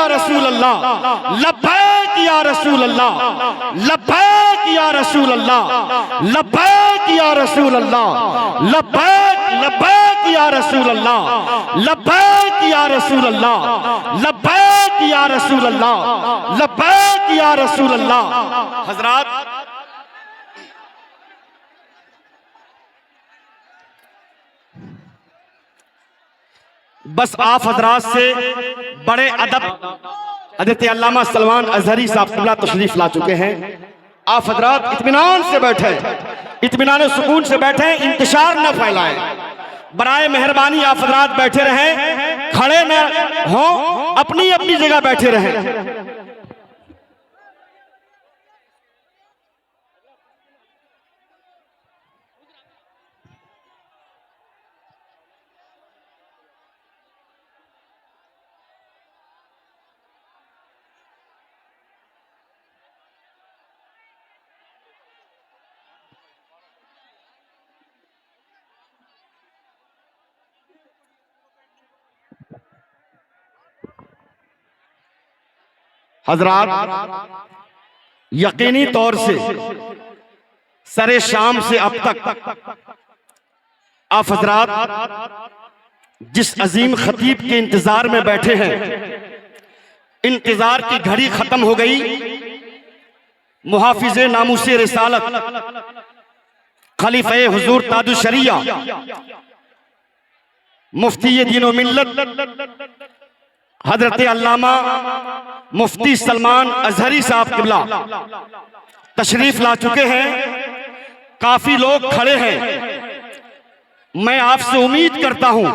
या रसूल अल्लाह, लब्बैक या रसूल अल्लाह, लब्बैक या रसूल अल्लाह, लब्बैक या रसूल अल्लाह, लब्बैक लब्बैक या रसूल अल्लाह, लब्बैक या रसूल अल्लाह, लब्बैक या रसूल अल्लाह, लब्बैक या रसूल अल्लाह। हजरात, बस आप हजरात से बड़े अदब हज़रत अल्लामा सलमान अज़हरी साहब क़िबला तशरीफ ला चुके हैं। आप हजरात इत्मीनान से बैठे, इत्मीनान सुकून से बैठे, इंतशार न फैलाएं। बराए मेहरबानी आप हजरात बैठे रहें, खड़े न हो, अपनी अपनी जगह बैठे रहें। हजरात, यकीनी तौर से सरे शाम से अब तक आप हजरात जिस अजीम खतीब के इंतजार में बैठे हैं, इंतजार की घड़ी खत्म हो गई। मुहाफिज़े नामूसे रिसालत खलीफे हुजूर ताजुश शरिया मुफ्ती दीन व मिल्लत हजरत अल्लामा मुफ्ती सलमान अज़हरी साहब क़िबला तशरीफ ला चुके हैं। काफी लोग खड़े हैं। मैं आपसे उम्मीद करता हूं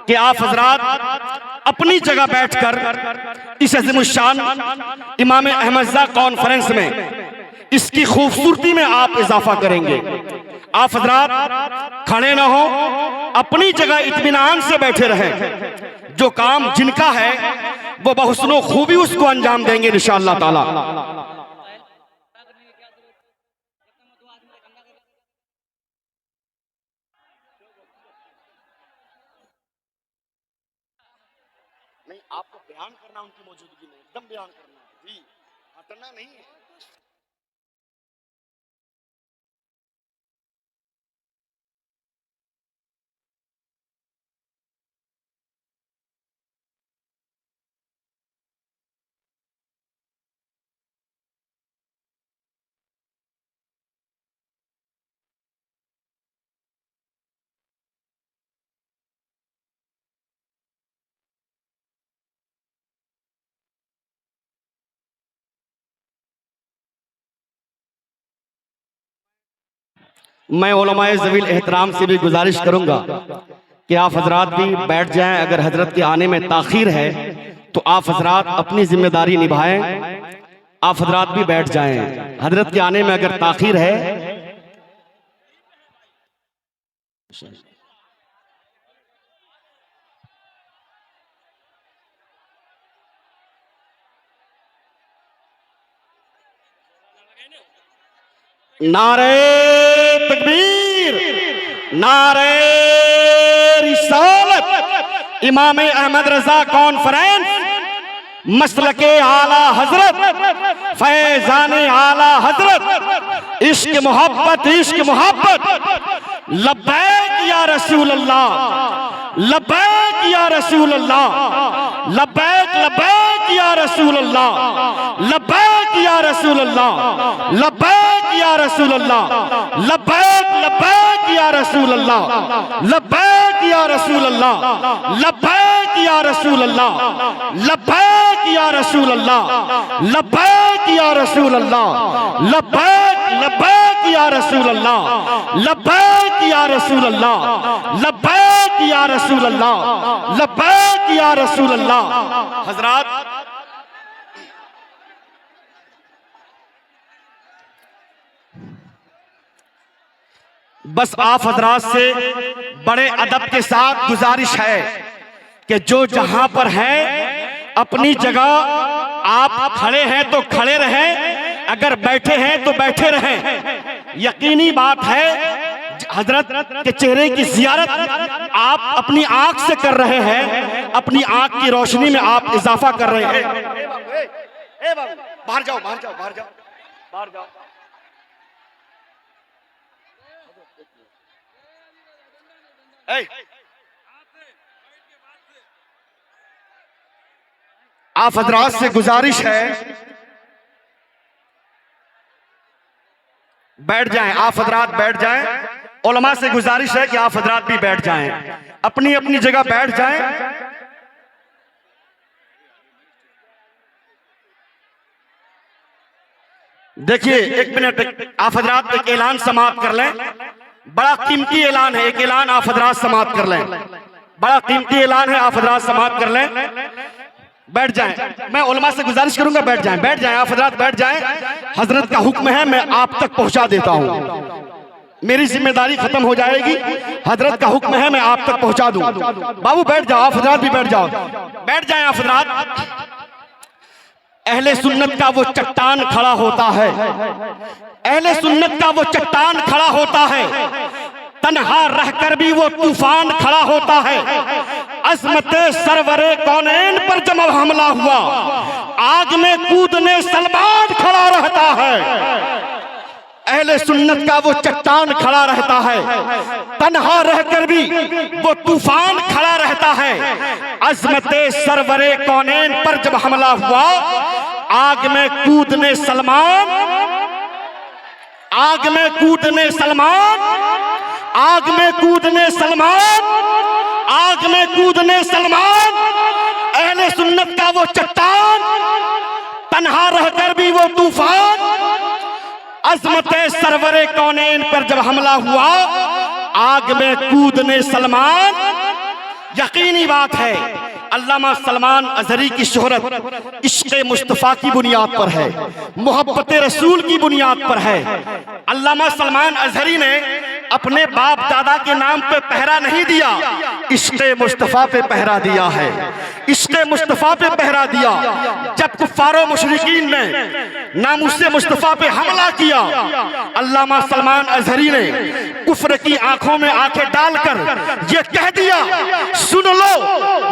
कि आप हजरात अपनी जगह बैठकर इस अज़ीमुश्शान इमाम अहमदज़ा कॉन्फ्रेंस में इसकी खूबसूरती में आप इजाफा करेंगे। आप हजरात खड़े ना हो, अपनी जगह इत्मीनान से बैठे रहें। जो काम जिनका है वो बहुस्नो खूबी उसको अंजाम देंगे इंशाअल्लाह ताला। नहीं, आपको बयान करना उनकी मौजूदगी में, एकदम बयान करना जी, हटना नहीं है। मैं उलमाए ज़वील एहतराम से भी गुजारिश करूंगा कि आप हजरात भी बैठ जाएं। अगर हजरत के आने में ताखीर है तो आप हजरात अपनी जिम्मेदारी निभाएं। आप हजरात भी बैठ जाएं। हजरत के आने में अगर ताखीर है नारे तकबीर, नारे रिसालत, इमाम अहमद रजा कॉन्फ्रेंस, मसलके आला हजरत, फैजाने आला हजरत, इश्क मोहब्बत, इश्क मोहब्बत। लब्बैक या रसूल अल्लाह, लब्बैक या रसूल अल्लाह, लब्बैक लब्बैक या रसूल अल्लाह, लब्बैक या रसूल अल्लाह, लब्बैक या रसूल अल्लाह, लब्बैक लब्बैक या रसूल अल्लाह, लब्बैक या रसूल अल्लाह, लब्बैक या रसूल अल्लाह, लब्बैक या रसूल अल्लाह, लब्बैक या रसूल अल्लाह, लब्बैक लब्बैक या रसूल अल्लाह, लब्बैक या रसूल अल्लाह, लब्बैक या रसूल अल्लाह, लब्बैक या रसूल अल्लाह। हजरात, बस आप हजरात से बड़े अदब के साथ गुजारिश है कि जो जहां पर है अपनी जगह, आप खड़े हैं तो खड़े रहें, अगर बैठे हैं तो बैठे रहें। यकीनी बात है हजरत के चेहरे की जियारत आप अपनी आंख से कर रहे हैं, अपनी आंख की रोशनी में आप इजाफा कर रहे हैं। बाहर जाओ, बाहर जाओ, बाहर जाओ, बाहर जाओ। आप हजरात से गुजारिश है बैठ जाएं, आप हजरात बैठ जाएं। उलमा से गुजारिश है कि आप हजरात भी बैठ जाएं, अपनी अपनी जगह बैठ जाएं। देखिए एक मिनट, आप हजरात एक ऐलान समाप्त कर लें, बड़ा कीमती ऐलान है, एक ऐलान आप हजरात समाप्त कर लें, बड़ा कीमती ऐलान है, आप हजरात समाप्त कर लें। बैठ जाएं, मैं उलमा से गुजारिश करूंगा बैठ जाएं, बैठ जाएं, आप हजरात बैठ जाएं। हजरत का हुक्म है, मैं आप तक पहुंचा देता हूं, मेरी जिम्मेदारी खत्म हो जाएगी। हजरत का हुक्म है, मैं आप तक पहुंचा दूं। बाबू बैठ जाओ, आप हजरात भी बैठ जाओ, बैठ जाएं आप हजरात। अहले सुन्नत का वो चट्टान खड़ा होता है, अहले सुन्नत का वो चट्टान खड़ा होता है, तन्हा रहकर भी वो तूफान खड़ा होता है। अज़मते सरवरे कौनैन पर जब हमला हुआ, आग में कूदने सलमान खड़ा रहता है। अहले सुन्नत का वो चट्टान खड़ा रहता है, तन्हा रहकर भी वो तूफान खड़ा रहता है। अज़मते सरवरे कौनैन पर जब हमला हुआ, आग में कूदने सलमान, आग में कूदने सलमान, आग में कूदने सलमान, आग में कूदने सलमान। अहले सुन्नत का वो चट्टान, तन्हा रहकर भी वो तूफान। अज़मते सरवरे कौनैन पर जब हमला हुआ, आग में कूदने सलमान। यकीनी बात है, अल्लामा सलमान अज़हरी की शोहरत इश्क़ मुस्तफ़ा की बुनियाद पर है, मोहब्बत रसूल की बुनियाद पर है। अल्लामा सलमान अज़हरी ने अपने बाप दादा के नाम पे पहरा नहीं दिया, इश्क़ मुस्तफ़ा पे पहरा दिया है, इश्क़ मुस्तफ़ा पे पहरा दिया। जब कुफ़ारो मुशरिकीन ने नामुस्से मुस्तफ़ा पे हमला किया, अल्लामा सलमान अज़हरी ने कुफ्र की आंखों में आंखें डालकर ये कह दिया, सुन लो,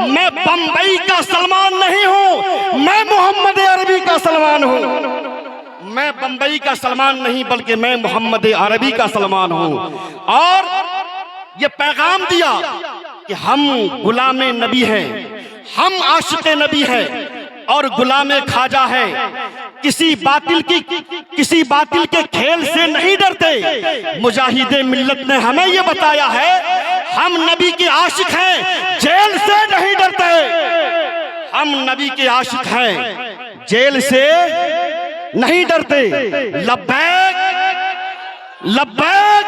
मैं बंबई का सलमान नहीं हूं, मैं मोहम्मद अरबी का सलमान हूं। मैं बंबई का सलमान नहीं, बल्कि मैं मोहम्मद अरबी का सलमान हूं। और ये पैगाम दिया कि हम गुलाम नबी हैं, हम आशिक नबी हैं और गुलाम खाजा है। किसी बातिल के खेल से नहीं डरते। मुजाहिदे मिल्लत ने हमें ये बताया है, हम नबी के आशिक हैं, जेल से नहीं डरते। हम नबी के आशिक हैं, जेल से नहीं डरते। लब्बैक लब्बैक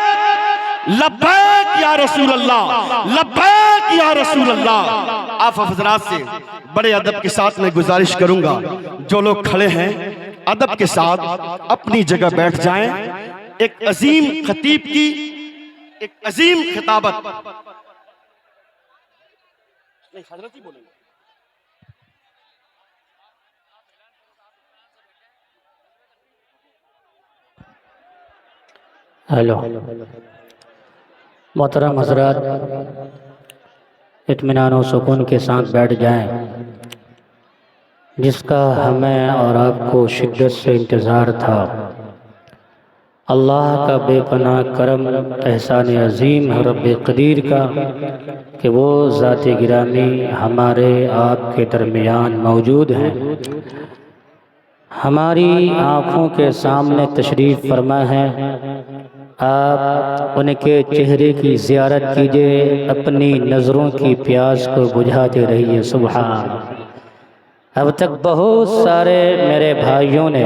लब्बैक या रसूल अल्लाह, लब्बैक या रसूल अल्लाह। आप हजरात से बड़े अदब के साथ मैं गुजारिश करूंगा, जो लोग खड़े हैं अदब के साथ अपनी जगह बैठ जाएं। एक अजीम खतीब की एक अजीम खिताबत, नहीं हजरत ही बोलेंगे। हेलो मोहतरम हज़रात, इत्मीनान और सुकून के साथ बैठ जाएं, जिसका हमें और आपको शिद्दत से इंतज़ार था। अल्लाह का बेपनाह करम एहसान अज़ीम है रब्बे क़दीर का कि वो ज़ात गिरामी हमारे आपके दरमियान मौजूद हैं, हमारी आँखों के सामने तशरीफ़ फरमा है। आप उनके चेहरे की ज़ियारत कीजिए, अपनी नज़रों की प्यास को बुझाते रहिए। सुभान। अब तक बहुत सारे मेरे भाइयों ने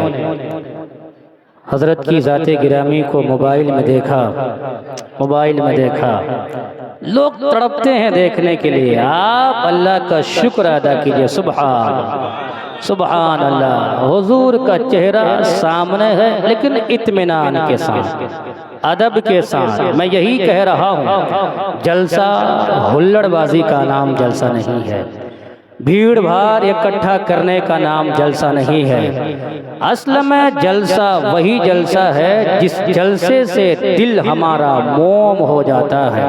हज़रत की ज़ाते गिरामी को मोबाइल में देखा, मोबाइल में देखा। लोग तड़पते हैं देखने के लिए। आप अल्लाह का शुक्र अदा कीजिए। सुभान सुभान अल्लाह। हुजूर का चेहरा सामने है, लेकिन इत्मीनान के साथ, अदब के साथ। मैं यही कह रहा हूँ, जलसा हुल्लड़बाजी का नाम जलसा नहीं है। भीड़ भाड़ इकट्ठा करने का नाम जलसा नहीं है। असल में जलसा वही जलसा है जिस जलसे से दिल हमारा मोम हो जाता है,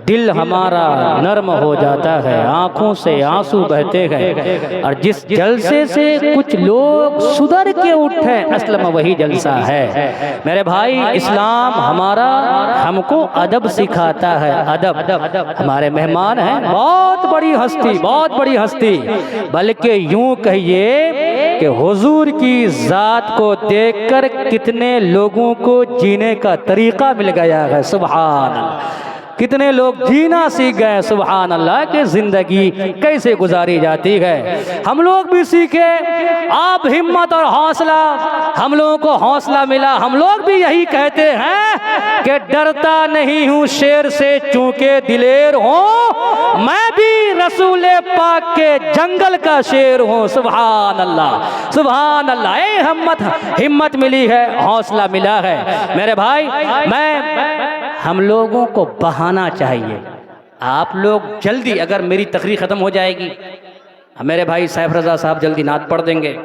दिल हमारा नर्म हो जाता है, आंखों से आंसू बहते हैं, और जिस जलसे से कुछ लोग सुधर के उठे, असल में वही जलसा है। मेरे भाई, इस्लाम हमारा हमको अदब सिखाता है। अदब। हमारे मेहमान हैं, बहुत बड़ी हस्ती, बहुत बड़ी हस्ती, बल्कि यूं कहिए कि हुजूर की जात को देखकर कितने लोगों को जीने का तरीका मिल गया है। सुभान अल्लाह, कितने लोग जीना सीख गए। सुभान अल्लाह, कि जिंदगी कैसे गुजारी जाती है। हम लोग भी सीखे। आप हिम्मत और हौसला, हम लोगों को हौसला मिला। हम लोग भी यही कहते हैं कि डरता नहीं हूँ शेर से, चूंकि दिलेर हूँ, मैं भी रसूल पाक के जंगल का शेर हूँ। सुभान अल्लाह, सुभान अल्लाह। हिम्मत मिली है, हौसला मिला है। मेरे भाई, हम लोगों को बहाना चाहिए। आप लोग जल्दी, अगर मेरी तकरीर ख़त्म हो जाएगी, मेरे भाई सैफ रज़ा साहब जल्दी नात पढ़ देंगे,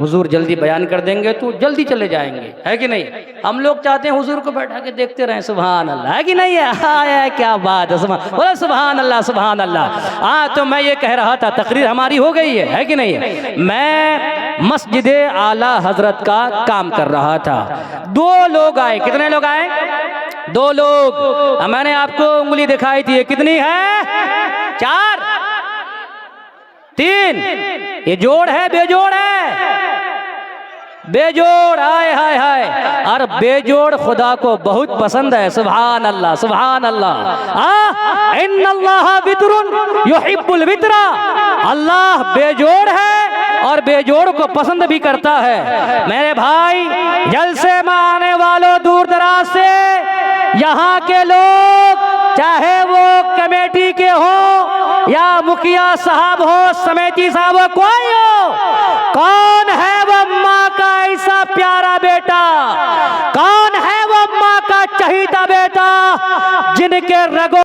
हुजूर जल्दी बयान कर देंगे, तो जल्दी चले जाएंगे, है कि नहीं। हम लोग चाहते हैं हुजूर को बैठा के देखते रहें। सुभान अल्लाह, है कि नहीं है। हाँ, क्या बात है। बोलो सुभान अल्लाह, सुभान अल्लाह। हाँ, तो मैं ये कह रहा था, तकरीर हमारी हो गई है कि नहीं है। मैं मस्जिद आला हजरत का काम कर रहा था। 2 लोग आए। कितने लोग आए? 2 लोग। मैंने आपको उंगली दिखाई थी, कितनी है? 4, 3। ये जोड़ है, बेजोड़ है? बेजोड़। हाय हाय हाय। और बेजोड़ खुदा को बहुत पसंद है। सुभान अल्लाह, सुभान अल्लाह। इन्नल्लाह वित्रुन युहिब्बुल वित्रा। अल्लाह बेजोड़ है और बेजोड़ को पसंद भी करता है। मेरे भाई, जलसे में आने वालों, दूर दराज से यहाँ के लोग, चाहे वो कमेटी के हो या मुखिया साहब हो, समिति साहब हो, कोई हो, कौन है वो माँ का ऐसा प्यारा बेटा, कौन है वो माँ का चहीता बेटा जिनके रगों